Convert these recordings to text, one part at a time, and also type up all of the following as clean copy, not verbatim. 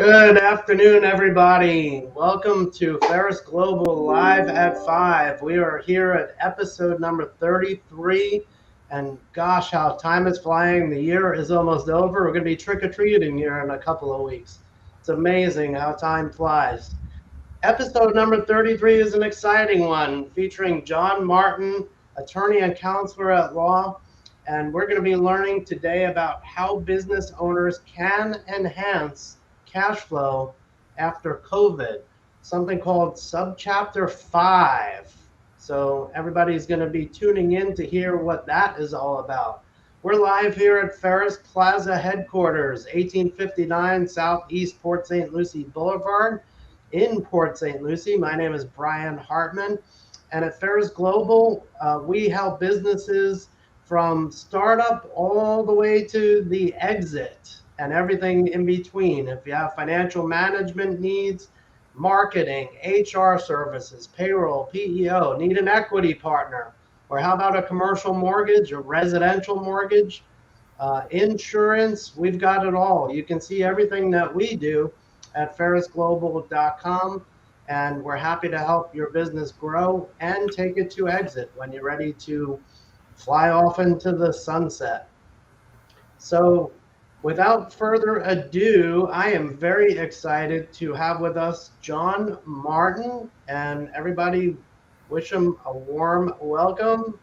Good afternoon, everybody. Welcome to Pharus Global Live at 5. We are here at episode number 33. And gosh, how time is flying. The year is almost over. We're going to be trick-or-treating here in a couple of weeks. It's amazing how time flies. Episode number 33 is an exciting one featuring Jon Martin, attorney and counselor at law. And we're going to be learning today about how business owners can enhance cash flow after COVID, something called Subchapter 5. So everybody's going to be tuning in to hear what that is all about. We're live here at Pharus Plaza headquarters, 1859 Southeast Port St. Lucie Boulevard in Port St. Lucie. My name is Brian Hartman. And at Pharus Global, we help businesses from startup all the way to the exit and everything in between. If you have financial management needs, marketing, HR services, payroll, PEO, need an equity partner, or how about a commercial mortgage, a residential mortgage, insurance, we've got it all. You can see everything that we do at pharusglobal.com, and we're happy to help your business grow and take it to exit when you're ready to fly off into the sunset. So without further ado, I am very excited to have with us Jon Martin, and everybody wish him a warm welcome.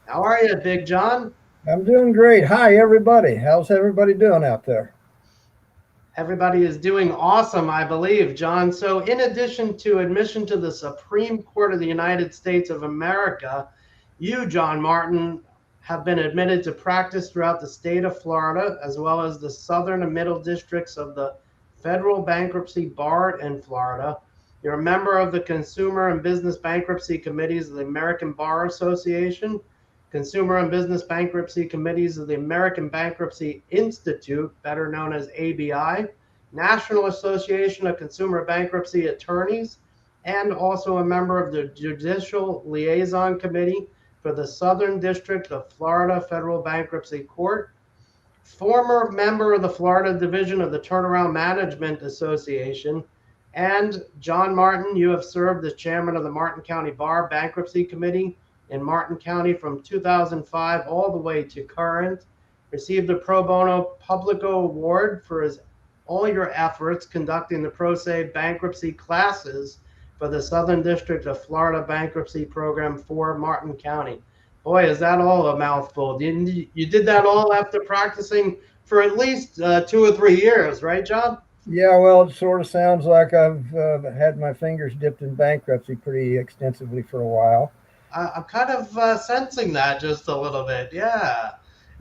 How are you, Big John? I'm doing great. Hi, everybody. How's everybody doing out there? Everybody is doing awesome, I believe, John. So in addition to admission to the Supreme Court of the United States of America, you, Jon Martin, have been admitted to practice throughout the state of Florida, as well as the southern and middle districts of the federal bankruptcy bar in Florida. You're a member of the Consumer and Business Bankruptcy Committees of the American Bar Association, Consumer and Business Bankruptcy Committees of the American Bankruptcy Institute, better known as ABI, National Association of Consumer Bankruptcy Attorneys, and also a member of the Judicial Liaison Committee for the Southern District of Florida Federal Bankruptcy Court, former member of the Florida Division of the Turnaround Management Association, and Jon Martin, you have served as chairman of the Martin County Bar Bankruptcy Committee in Martin County from 2005 all the way to current, received the Pro Bono Publico Award for all your efforts conducting the Pro Se bankruptcy classes for the Southern District of Florida Bankruptcy Program for Martin County. Boy, is that all a mouthful. You did that all after practicing for at least 2 or 3 years, right, John? Yeah, well, it sort of sounds like I've had my fingers dipped in bankruptcy pretty extensively for a while. I'm kind of sensing that just a little bit, yeah.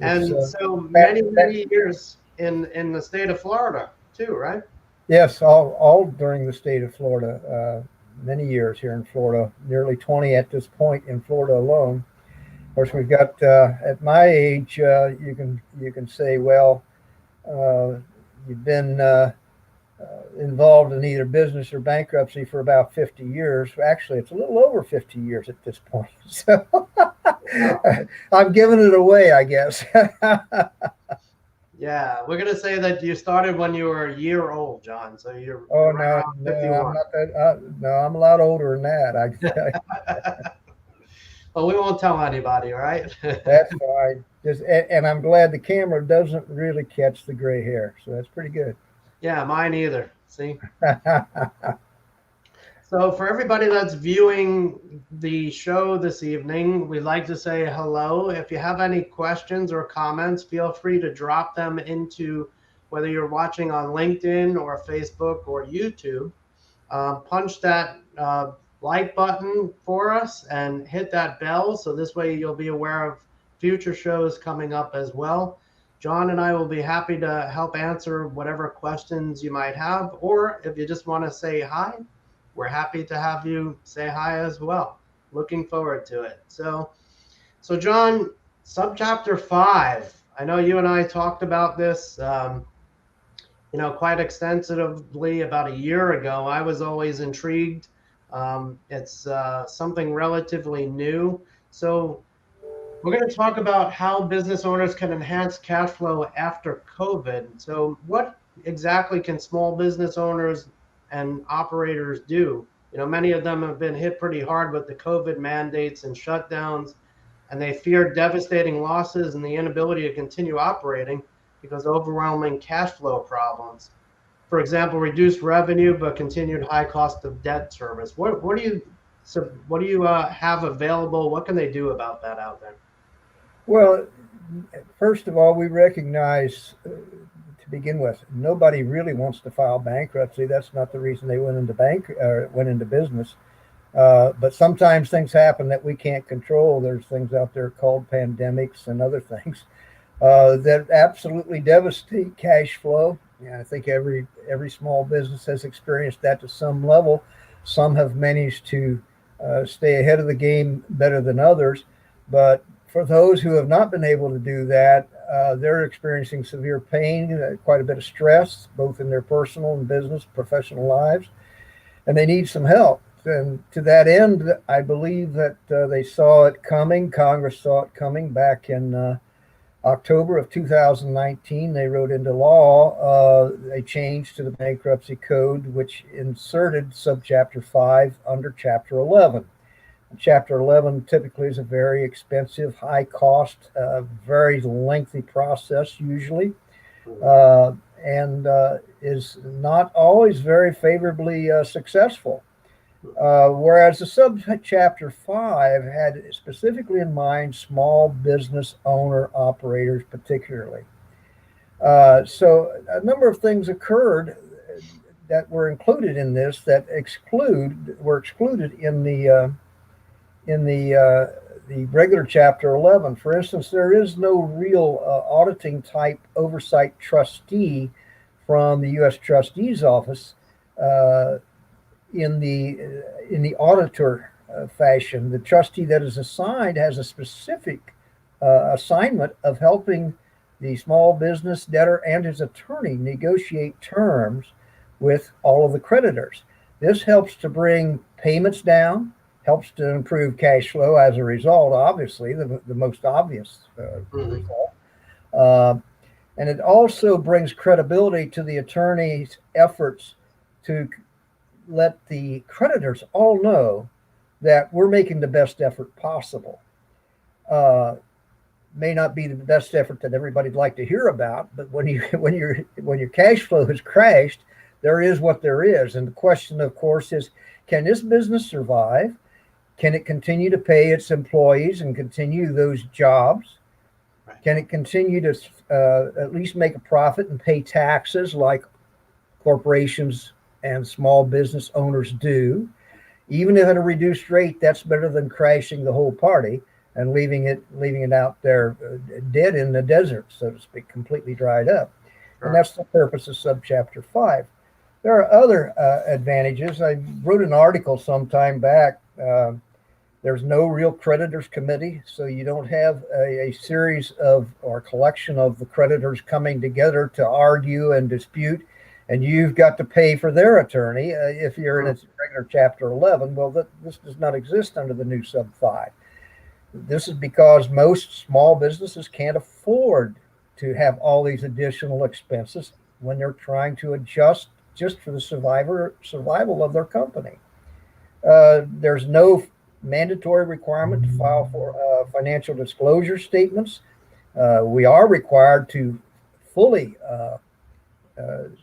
It's And so many years in the state of Florida too, right? Yes, all during the state of Florida. Many years here in Florida, nearly 20 at this point in Florida alone. Of course, we've got at my age, you can say, well, you've been involved in either business or bankruptcy for about 50 years. Actually, it's a little over 50 years at this point. So I'm giving it away, I guess. Yeah, we're gonna say that you started when you were a year old, John. So you're Oh right no, around I'm 51. not that. No, I'm a lot older than that. Well, we won't tell anybody, all right? That's fine. And I'm glad the camera doesn't really catch the gray hair, so that's pretty good. Yeah, mine either. See? So for everybody that's viewing the show this evening, we'd like to say hello. If you have any questions or comments, feel free to drop them into whether you're watching on LinkedIn or Facebook or YouTube. Punch that like button for us and hit that bell so this way you'll be aware of future shows coming up as well. John and I will be happy to help answer whatever questions you might have, or if you just want to say hi, we're happy to have you say hi as well. Looking forward to it. So John, subchapter 5. I know you and I talked about this, quite extensively about a year ago. I was always intrigued. It's something relatively new. So we're going to talk about how business owners can enhance cash flow after COVID. So what exactly can small business owners and operators do? Many of them have been hit pretty hard with the COVID mandates and shutdowns, and they fear devastating losses and the inability to continue operating because of overwhelming cash flow problems. For example, reduced revenue but continued high cost of debt service. What do you have available? What can they do about that out there? Well, first of all, we recognize to begin with, nobody really wants to file bankruptcy. That's not the reason they went into business. But sometimes things happen that we can't control. There's things out there called pandemics and other things that absolutely devastate cash flow. Yeah, I think every small business has experienced that to some level. Some have managed to stay ahead of the game better than others, but for those who have not been able to do that, they're experiencing severe pain, quite a bit of stress, both in their personal and business, professional lives, and they need some help. And to that end, I believe that they saw it coming. Congress saw it coming back in October of 2019. They wrote into law a change to the bankruptcy code, which inserted subchapter 5 under chapter 11. Chapter 11 typically is a very expensive, high cost, very lengthy process usually, and is not always very favorably successful. Whereas the subchapter 5 had specifically in mind small business owner operators, particularly. So a number of things occurred that were included in this that were excluded in the regular chapter 11. For instance, there is no real auditing type oversight trustee from the U.S. Trustee's Office in the auditor fashion. The trustee that is assigned has a specific assignment of helping the small business debtor and his attorney negotiate terms with all of the creditors. This helps to bring payments down, helps to improve cash flow as a result, obviously, the most obvious result. And it also brings credibility to the attorney's efforts to let the creditors all know that we're making the best effort possible. May not be the best effort that everybody'd like to hear about, but when your cash flow has crashed, there is what there is. And the question, of course, is, can this business survive? Can it continue to pay its employees and continue those jobs? Right. Can it continue to at least make a profit and pay taxes like corporations and small business owners do? Even if at a reduced rate, that's better than crashing the whole party and leaving it out there dead in the desert, so to speak, completely dried up. Sure. And that's the purpose of subchapter 5. There are other advantages. I wrote an article some time back. There's no real creditors committee, so you don't have a series of or collection of the creditors coming together to argue and dispute, and you've got to pay for their attorney if you're in its regular chapter 11. Well, this does not exist under the new sub 5. This is because most small businesses can't afford to have all these additional expenses when they're trying to adjust just for the survival of their company. There's no mandatory requirement to file for financial disclosure statements. We are required to fully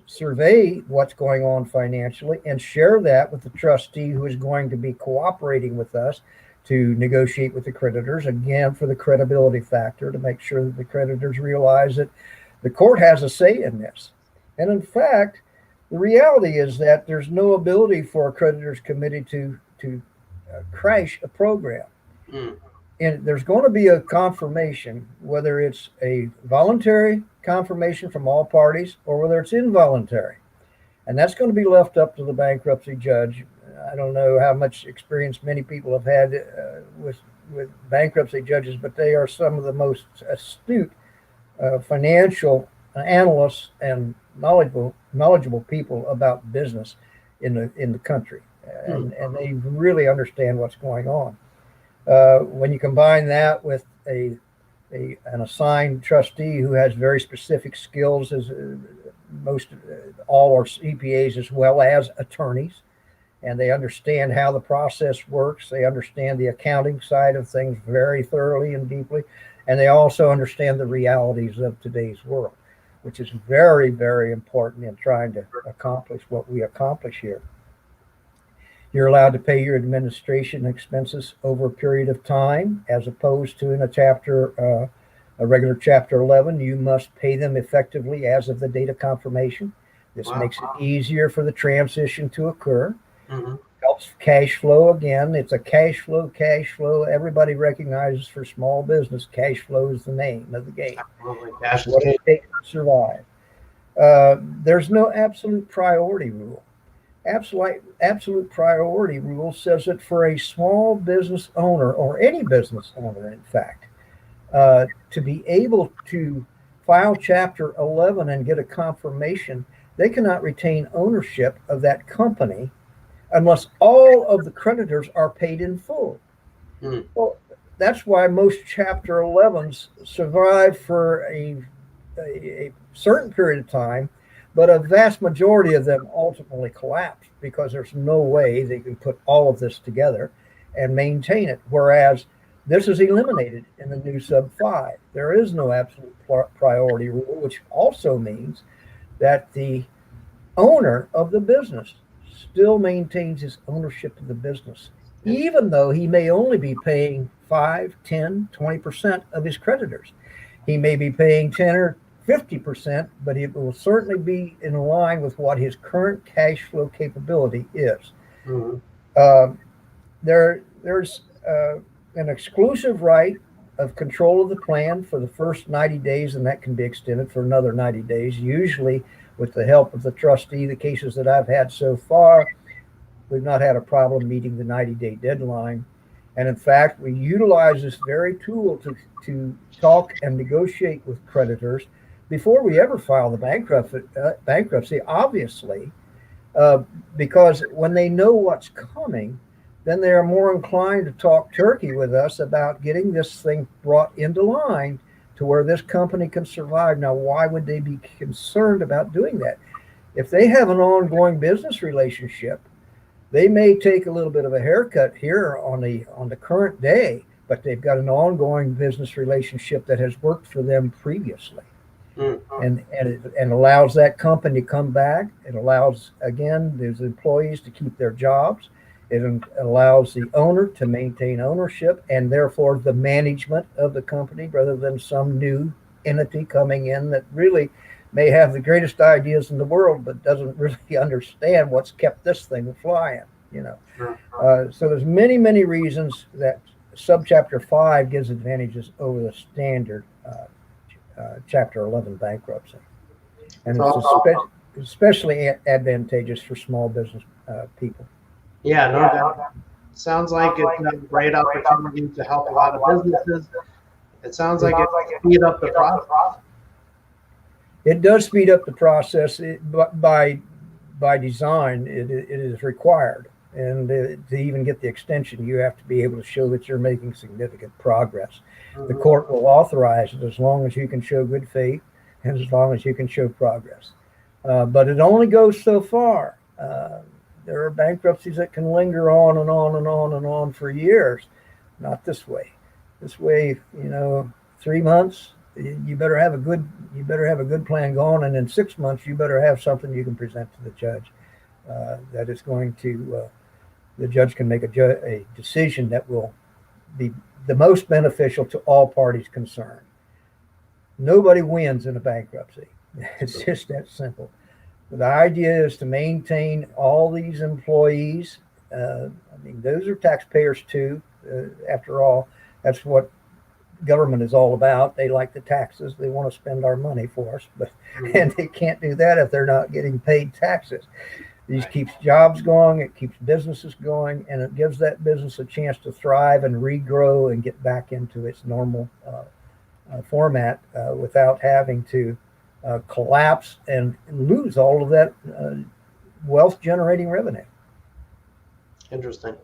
survey what's going on financially and share that with the trustee who is going to be cooperating with us to negotiate with the creditors, again, for the credibility factor, to make sure that the creditors realize that the court has a say in this. And in fact, the reality is that there's no ability for a creditors committee to crash a program. And there's going to be a confirmation, whether it's a voluntary confirmation from all parties or whether it's involuntary. And that's going to be left up to the bankruptcy judge. I don't know how much experience many people have had with bankruptcy judges, but they are some of the most astute financial analysts and knowledgeable people about business in the country, and they really understand what's going on. When you combine that with an assigned trustee who has very specific skills, as most all are CPAs as well as attorneys, and they understand how the process works. They understand the accounting side of things very thoroughly and deeply, and they also understand the realities of today's world, which is very, very important in trying to accomplish what we accomplish here. You're allowed to pay your administration expenses over a period of time, as opposed to in a regular Chapter 11. You must pay them effectively as of the date of confirmation. This makes it easier for the transition to occur. Mm-hmm. Helps cash flow again. It's a cash flow. Everybody recognizes for small business, cash flow is the name of the game. Cash what it takes to survive. There's no absolute priority rule. Absolute priority rule says that for a small business owner, or any business owner, in fact, to be able to file Chapter 11 and get a confirmation, they cannot retain ownership of that company unless all of the creditors are paid in full. Mm. Well, that's why most Chapter 11s survive for a certain period of time, but a vast majority of them ultimately collapse because there's no way they can put all of this together and maintain it. Whereas this is eliminated in the new Sub 5. There is no absolute priority rule, which also means that the owner of the business still maintains his ownership of the business, even though he may only be paying 5, 10, 20% of his creditors. He may be paying 10 or 50%, but it will certainly be in line with what his current cash flow capability is. Mm-hmm. There's an exclusive right of control of the plan for the first 90 days, and that can be extended for another 90 days, usually with the help of the trustee. The cases that I've had so far, we've not had a problem meeting the 90-day deadline. And in fact, we utilize this very tool to talk and negotiate with creditors before we ever file the bankruptcy, obviously, because when they know what's coming, then they are more inclined to talk turkey with us about getting this thing brought into line to where this company can survive. Now, why would they be concerned about doing that? If they have an ongoing business relationship, they may take a little bit of a haircut here on the current day, but they've got an ongoing business relationship that has worked for them previously. Mm-hmm. And allows that company to come back. It allows, again, those employees to keep their jobs. It allows the owner to maintain ownership and therefore the management of the company, rather than some new entity coming in that really may have the greatest ideas in the world, but doesn't really understand what's kept this thing flying, So there's many, many reasons that Subchapter 5 gives advantages over the standard Chapter 11 bankruptcy. And it's especially advantageous for small business people. Yeah, no doubt. Sounds like it's a great opportunity to help a lot of businesses. It sounds like it speed up the process. It does speed up the process, but by design, it is required. And to even get the extension, you have to be able to show that you're making significant progress. Mm-hmm. The court will authorize it as long as you can show good faith and as long as you can show progress. But it only goes so far. There are bankruptcies that can linger on and on and on and on for years. Not this way. This way, 3 months, you better have a good plan going, and in 6 months, you better have something you can present to the judge that is going to. The judge can make a decision that will be the most beneficial to all parties concerned. Nobody wins in a bankruptcy. It's just that simple. The idea is to maintain all these employees. Those are taxpayers too. After all, that's what government is all about. They like the taxes. They want to spend our money for us, and they can't do that if they're not getting paid taxes. This keeps jobs going, it keeps businesses going, and it gives that business a chance to thrive and regrow and get back into its normal format without having to collapse and lose all of that wealth generating revenue. Interesting.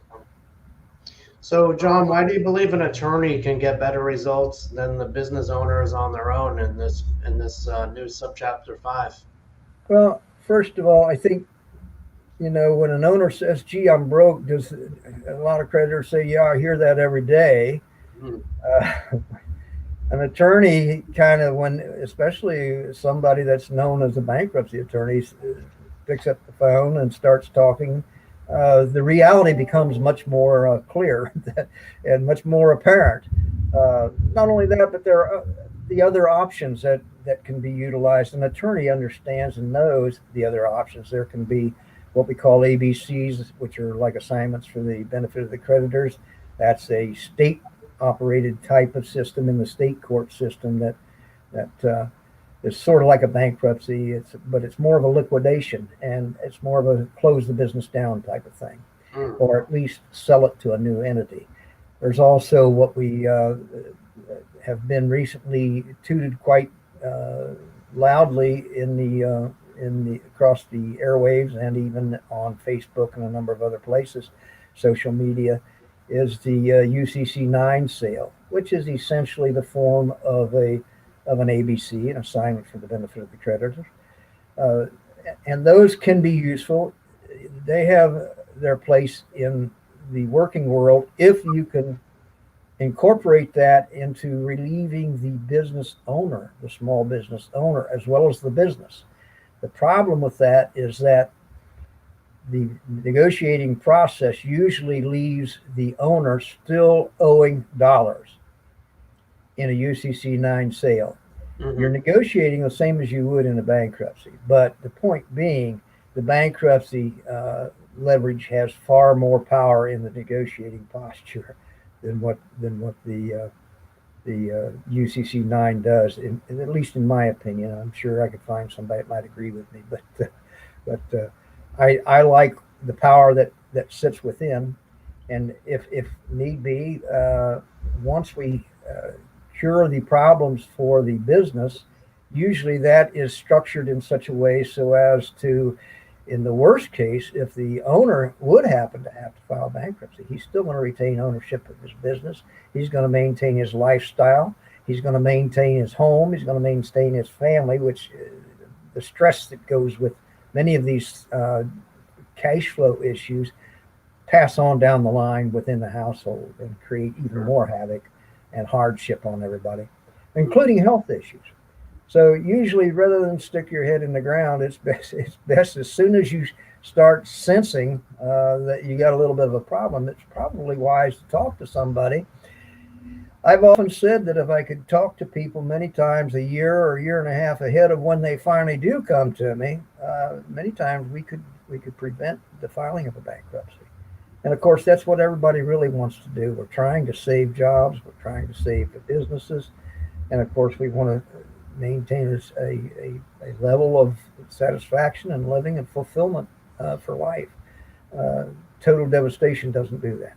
So, John, why do you believe an attorney can get better results than the business owners on their own in this new Subchapter 5? Well, first of all, I think, when an owner says, "Gee, I'm broke," does a lot of creditors say, "Yeah, I hear that every day." Mm. Uh, an attorney kind of, when, especially somebody that's known as a bankruptcy attorney, picks up the phone and starts talking, the reality becomes much more clear and much more apparent. Not only that, but there are the other options that can be utilized. An attorney understands and knows the other options. There can be what we call ABCs, which are like assignments for the benefit of the creditors. That's a state operated type of system in the state court system that is sort of like a bankruptcy. But it's more of a liquidation, and it's more of a close the business down type of thing, Mm. or at least sell it to a new entity. There's also what we have been recently tooted quite uh, loudly in the across the airwaves and even on Facebook and a number of other places, social media, is the UCC 9 sale, which is essentially the form of an ABC, an assignment for the benefit of the creditors. Uh, and those can be useful. They have their place in the working world if you can incorporate that into relieving the business owner, the small business owner, as well as the business. The problem with that is that the negotiating process usually leaves the owner still owing dollars in a UCC 9 sale. You're Hmm. negotiating the same as you would in a bankruptcy, but the point being, the bankruptcy leverage has far more power in the negotiating posture than what the UCC 9 does. At least in my opinion, I'm sure I could find somebody that might agree with me, but I like the power that sits within, and if need be, once we cure the problems for the business, usually that is structured in such a way so as to, in the worst case, if the owner would happen to have to file bankruptcy, he's still going to retain ownership of his business. He's going to maintain his lifestyle. He's going to maintain his home. He's going to maintain his family, which the stress that goes with many of these cash flow issues pass on down the line within the household and create even Sure. more havoc and hardship on everybody, including health issues. So usually, rather than stick your head in the ground, it's best as soon as you start sensing that you got a little bit of a problem, it's probably wise to talk to somebody. I've often said that if I could talk to people many times a year or a year and a half ahead of when they finally do come to me, many times we could prevent the filing of a bankruptcy. And of course, that's what everybody really wants to do. We're trying to save jobs. We're trying to save the businesses. And of course, we want to maintain a level of satisfaction and living and fulfillment for life. Uh, Total devastation doesn't do that.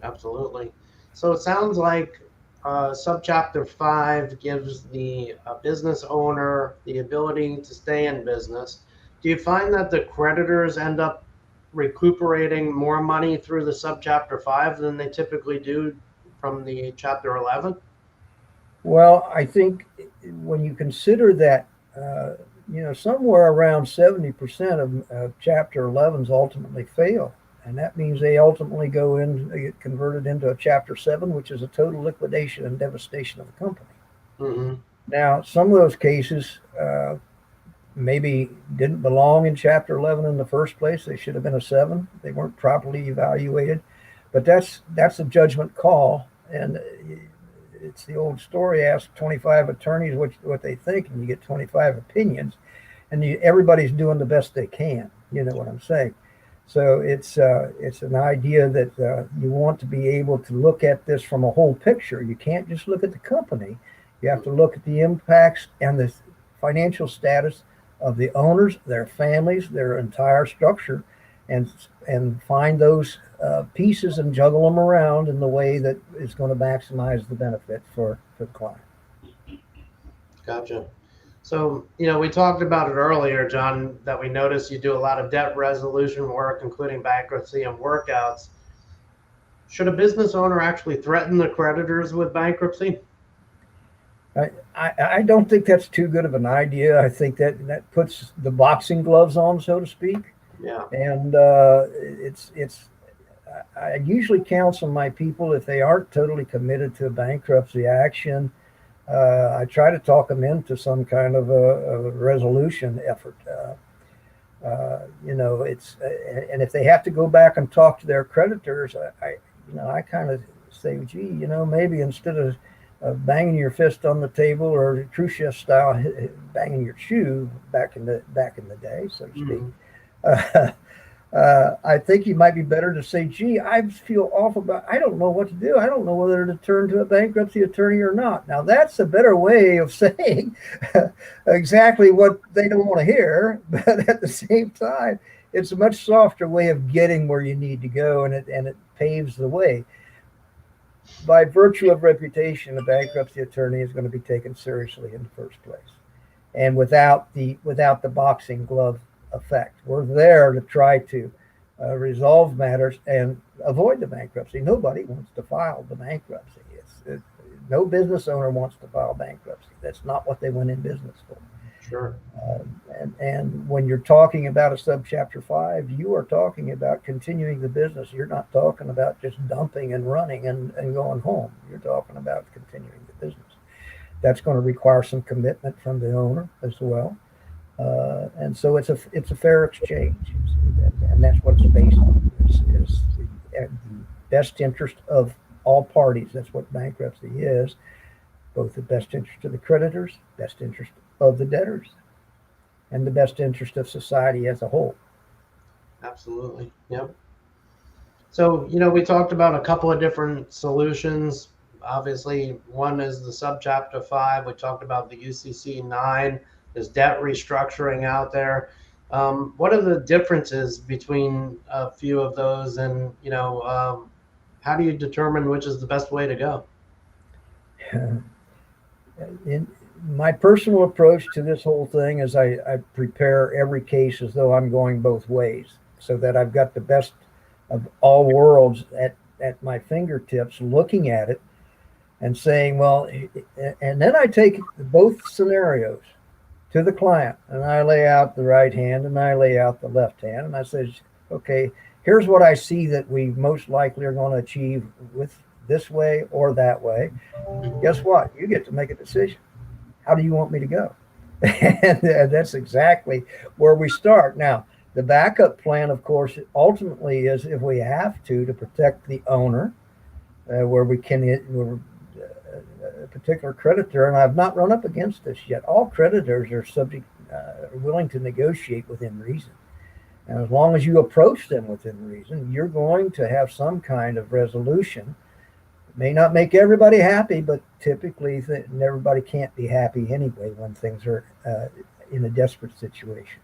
Absolutely. So it sounds like subchapter 5 gives the business owner the ability to stay in business. Do you find that the creditors end up recuperating more money through the subchapter 5 than they typically do from the chapter 11? Well, I think when you consider that, somewhere around 70% of Chapter 11s ultimately fail. And that means they ultimately they get converted into a Chapter 7, which is a total liquidation and devastation of the company. Hmm. Now, some of those cases maybe didn't belong in Chapter 11 in the first place. They should have been a 7. They weren't properly evaluated. But that's a judgment call. And it's the old story: ask 25 attorneys what they think, and you get 25 opinions. And everybody's doing the best they can. You know what I'm saying? So it's an idea that you want to be able to look at this from a whole picture. You can't just look at the company. You have to look at the impacts and the financial status of the owners, their families, their entire structure, and and find those pieces and juggle them around in the way that is going to maximize the benefit for the client. Gotcha. So, we talked about it earlier, John, that we noticed you do a lot of debt resolution work, including bankruptcy and workouts. Should a business owner actually threaten the creditors with bankruptcy? I don't think that's too good of an idea. I think that puts the boxing gloves on, so to speak. Yeah. And it's I usually counsel my people if they aren't totally committed to a bankruptcy action. I try to talk them into some kind of a resolution effort. It's and if they have to go back and talk to their creditors, I kind of say, gee, maybe instead of banging your fist on the table or Khrushchev style banging your shoe back in the day, so to speak. Mm-hmm. Uh, I think you might be better to say, gee, I feel awful about, I don't know what to do. I don't know whether to turn to a bankruptcy attorney or not. Now, that's a better way of saying exactly what they don't want to hear. But at the same time, it's a much softer way of getting where you need to go, and it paves the way. By virtue of reputation, a bankruptcy attorney is going to be taken seriously in the first place. And without the boxing glove effect. We're there to try to resolve matters and avoid the bankruptcy. Nobody wants to file the bankruptcy. No business owner wants to file bankruptcy. That's not what they went in business for. Sure. And when you're talking about a subchapter 5, you are talking about continuing the business. You're not talking about just dumping and running and going home. You're talking about continuing the business. That's going to require some commitment from the owner as well. And so it's a fair exchange, and that's what it's based on. Is the best interest of all parties. That's what bankruptcy is, both the best interest of the creditors, best interest of the debtors, and the best interest of society as a whole. Absolutely. Yep. So, we talked about a couple of different solutions. Obviously, one is the subchapter 5. We talked about the UCC 9. There's debt restructuring out there. What are the differences between a few of those, and how do you determine which is the best way to go? In my personal approach to this whole thing is I prepare every case as though I'm going both ways, so that I've got the best of all worlds at my fingertips, looking at it and saying, well, and then I take both scenarios to the client, and I lay out the right hand and I lay out the left hand, and I say, okay, here's what I see that we most likely are going to achieve with this way or that way. Guess what? You get to make a decision. How do you want me to go? And that's exactly where we start. Now, the backup plan, of course, ultimately is if we have to protect the owner, where we can, a particular creditor, and I've not run up against this yet. All creditors are willing to negotiate within reason. And as long as you approach them within reason, you're going to have some kind of resolution. It may not make everybody happy, but typically everybody can't be happy anyway when things are in a desperate situation.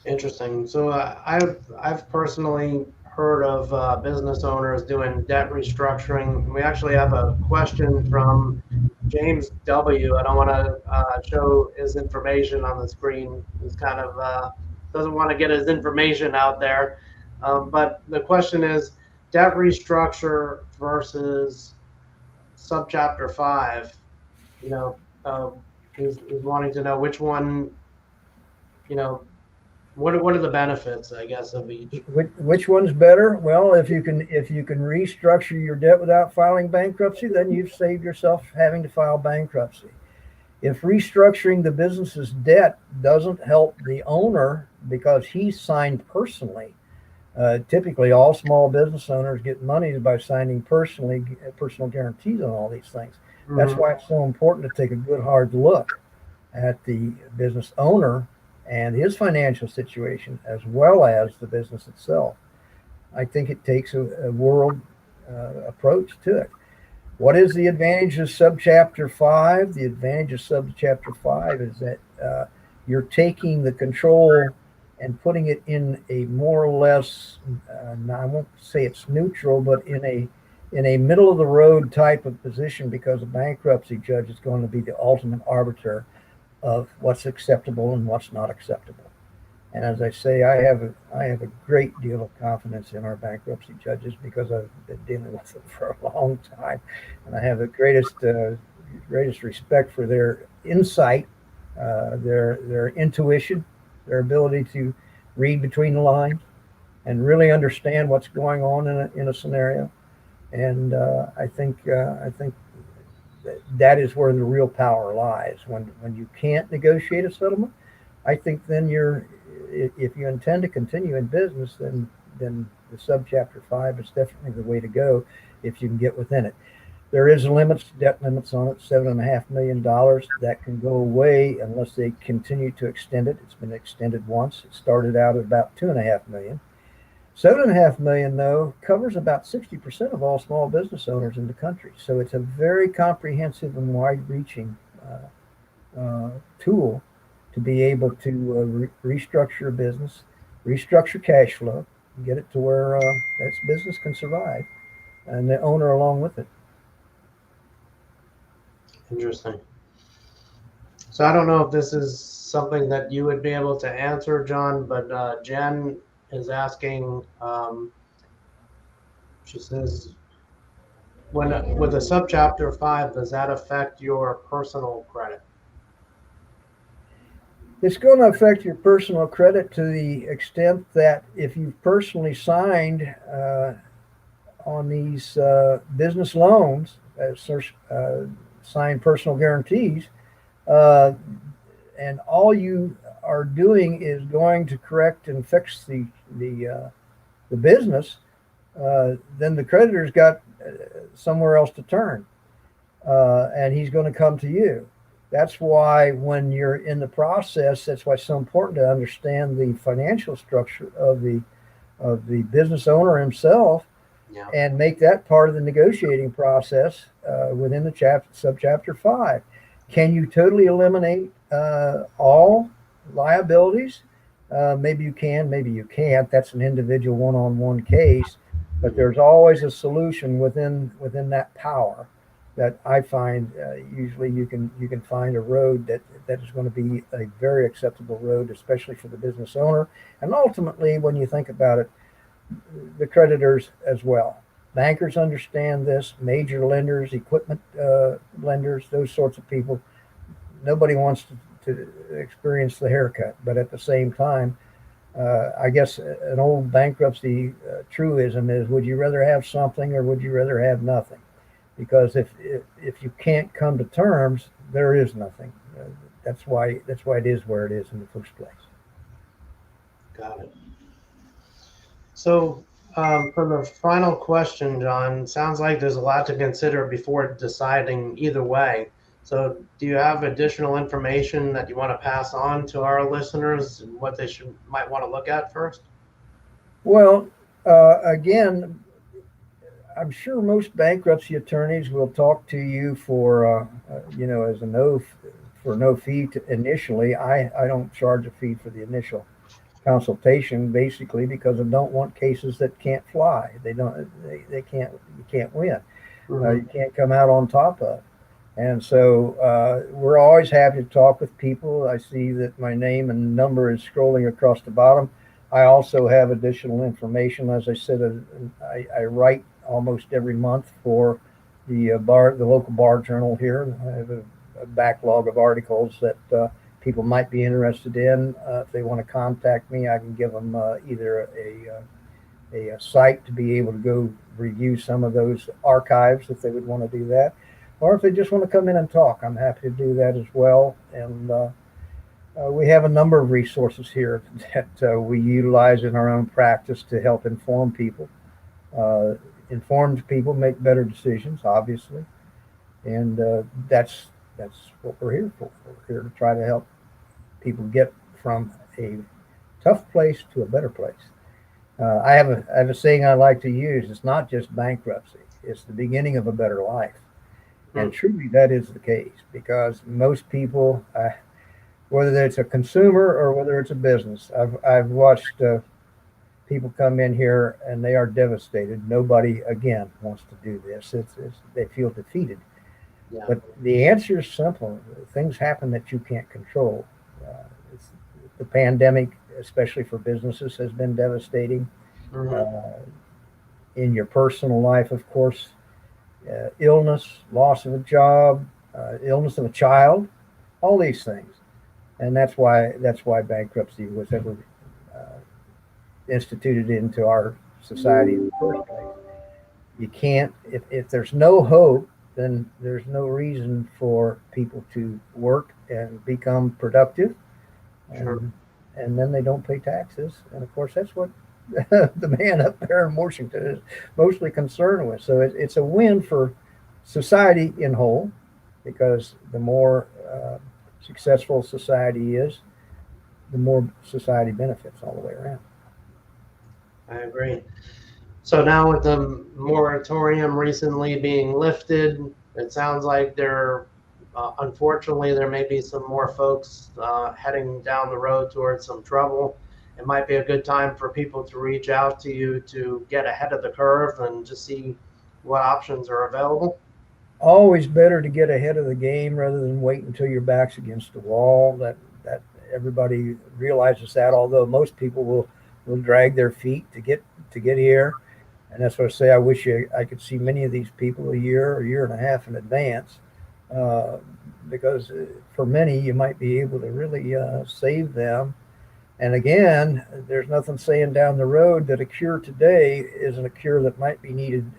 Interesting. So I've personally heard of business owners doing debt restructuring. We actually have a question from James W. I don't want to show his information on the screen. He's kind of doesn't want to get his information out there. But the question is debt restructure versus subchapter 5. He's wanting to know which one, what are the benefits, I guess, of each? Which one's better? Well, if you can restructure your debt without filing bankruptcy, then you've saved yourself having to file bankruptcy. If restructuring the business's debt doesn't help the owner because he's signed personally, typically all small business owners get money by signing personal guarantees on all these things. Mm-hmm. That's why it's so important to take a good hard look at the business owner and his financial situation, as well as the business itself. I think it takes a world approach to it. What is the advantage of subchapter 5? The advantage of subchapter 5 is that you're taking the control and putting it in a more or less, I won't say it's neutral, but in a middle of the road type of position, because a bankruptcy judge is going to be the ultimate arbiter of what's acceptable and what's not acceptable. And as I say, I have a great deal of confidence in our bankruptcy judges because I've been dealing with them for a long time, and I have the greatest respect for their insight, their intuition, their ability to read between the lines and really understand what's going on in a scenario. And I think that is where the real power lies. When you can't negotiate a settlement, I think then if you intend to continue in business, then the subchapter 5 is definitely the way to go if you can get within it. There is limits, debt limits on it, $7.5 million that can go away unless they continue to extend it. It's been extended once. It started out at about 2.5 million. 7.5 million, though, covers about 60% of all small business owners in the country. So it's a very comprehensive and wide-reaching tool to be able to restructure a business, restructure cash flow, get it to where that business can survive, and the owner along with it. Interesting. So I don't know if this is something that you would be able to answer, John, but Jen is asking. She says, when with a subchapter 5, does that affect your personal credit? It's going to affect your personal credit to the extent that if you've personally signed on these business loans, signed personal guarantees, uh, and all you are doing is going to correct and fix the business, then the creditor's got somewhere else to turn, and he's going to come to you. That's why when you're in the process, that's why it's so important to understand the financial structure of the business owner himself Yeah. and make that part of the negotiating process within the subchapter 5. Can you totally eliminate all liabilities? Maybe you can, maybe you can't. That's an individual one-on-one case, but there's always a solution within that power. That I find usually you can find a road that is going to be a very acceptable road, especially for the business owner, and ultimately, when you think about it, the creditors as well. Bankers understand this. Major lenders, equipment lenders, those sorts of people. Nobody wants to experience the haircut, but at the same time, I guess an old bankruptcy truism is: would you rather have something or would you rather have nothing? Because if you can't come to terms, there is nothing. That's why it is where it is in the first place. Got it. So, for the final question, John, sounds like there's a lot to consider before deciding either way. So, do you have additional information that you want to pass on to our listeners and what they might want to look at first? Well, again, I'm sure most bankruptcy attorneys will talk to you for, as a for no fee initially. I don't charge a fee for the initial consultation, basically because I don't want cases that can't fly. They can't, you can't win. Mm-hmm. You can't come out on top of. And so we're always happy to talk with people. I see that my name and number is scrolling across the bottom. I also have additional information. As I said, I write almost every month for the local bar journal here. I have a backlog of articles that people might be interested in. If they want to contact me, I can give them either a site to be able to go review some of those archives if they would want to do that. Or if they just want to come in and talk, I'm happy to do that as well. And we have a number of resources here that we utilize in our own practice to help inform people. Informed people make better decisions, obviously, and that's what we're here for. We're here to try to help people get from a tough place to a better place. I have a saying I like to use. It's not just bankruptcy; it's the beginning of a better life. And truly, that is the case because most people, whether it's a consumer or whether it's a business, I've watched people come in here and they are devastated. Nobody again wants to do this. They feel defeated. Yeah. But the answer is simple. Things happen that you can't control. It's the pandemic especially for businesses, has been devastating. Mm-hmm. Uh, in your personal life, of course, illness, loss of a job, illness of a child, all these things, and that's why bankruptcy was ever uh, instituted into our society in the first place. You can't if there's no hope, then there's no reason for people to work and become productive, Sure. and then they don't pay taxes, and of course that's what the man up there in Washington is mostly concerned with. So it's a win for society in whole, because the more successful society is, the more society benefits all the way around. I agree. So now with the moratorium recently being lifted, it sounds like unfortunately, there may be some more folks heading down the road towards some trouble. It might be a good time for people to reach out to you to get ahead of the curve and just see what options are available. Always better to get ahead of the game rather than wait until your back's against the wall. That everybody realizes that. Although most people will drag their feet to get here, and that's what I say. I wish I could see many of these people a year and a half in advance, uh, because for many you might be able to really save them. And again, there's nothing saying down the road that a cure today isn't a cure that might be needed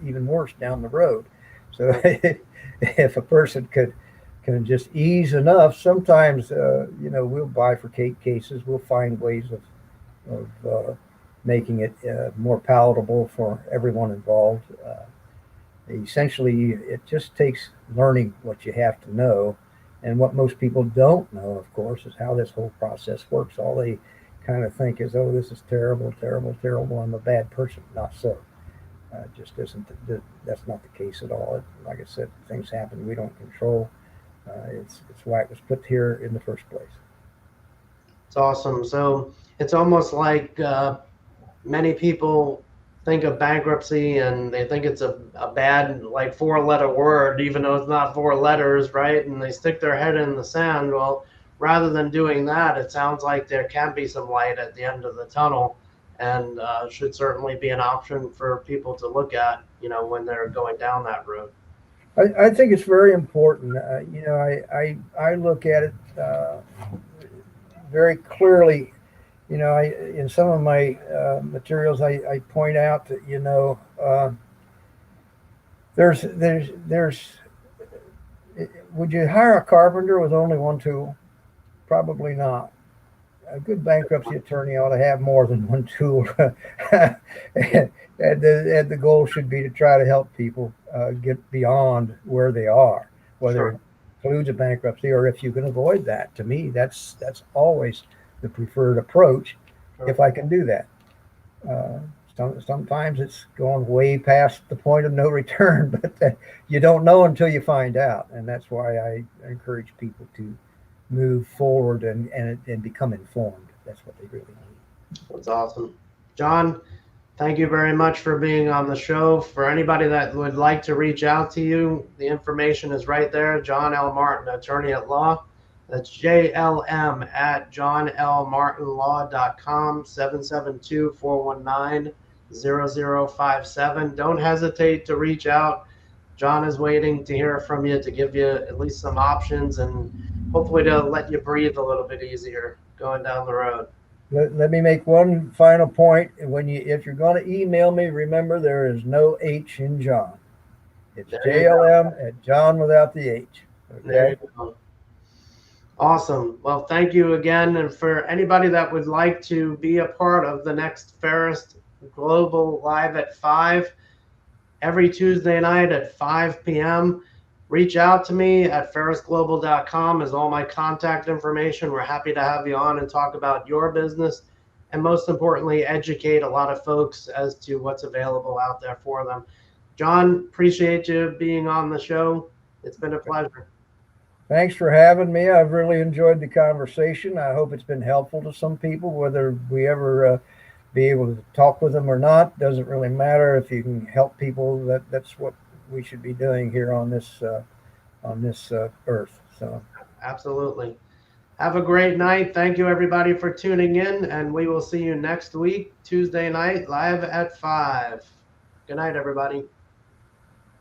even worse down the road. So Right. if a person can just ease enough, sometimes we'll bifurcate cases. We'll find ways of making it more palatable for everyone involved. Essentially, it just takes learning what you have to know. And what most people don't know, of course, is how this whole process works. All they kind of think is, oh, this is terrible, terrible, terrible. I'm a bad person. Not so. Just isn't. That's not the case at all. Like I said, things happen we don't control. It's why it was put here in the first place. It's awesome. So it's almost like many people think of bankruptcy and they think it's a bad, like, four-letter word, even though it's not four letters, right? And they stick their head in the sand. Well, rather than doing that, it sounds like there can be some light at the end of the tunnel, and should certainly be an option for people to look at, when they're going down that road. I think it's very important. I look at it very clearly. In some of my materials, I point out that there's would you hire a carpenter with only one tool? Probably not. A good bankruptcy attorney ought to have more than one tool, and the goal should be to try to help people get beyond where they are, whether Sure. it includes a bankruptcy or if you can avoid that. To me, that's always the preferred approach, Sure. if I can do that. Uh, Sometimes it's going way past the point of no return, but you don't know until you find out, and that's why I encourage people to move forward and become informed. That's what they really need. That's awesome. John, thank you very much for being on the show. For anybody that would like to reach out to you, the information is right there. Jon L. Martin, attorney at law. That's JLM at JonLMartinLaw.com, 772-419-0057. Don't hesitate to reach out. John is waiting to hear from you to give you at least some options and hopefully to let you breathe a little bit easier going down the road. Let me make one final point. If you're going to email me, remember there is no H in John. It's There you go. JLM at John without the H. There Okay. you go. Awesome. Well, thank you again. And for anybody that would like to be a part of the next Pharus Global Live at 5, every Tuesday night at 5 p.m., reach out to me at pharusglobal.com is all my contact information. We're happy to have you on and talk about your business, and most importantly, educate a lot of folks as to what's available out there for them. John, appreciate you being on the show. It's been a pleasure. Thanks for having me. I've really enjoyed the conversation. I hope it's been helpful to some people. Whether we ever be able to talk with them or not doesn't really matter. If you can help people, that's what we should be doing here on this earth. So Absolutely. Have a great night. Thank you, everybody, for tuning in, and we will see you next week, Tuesday night, live at 5. Good night, everybody.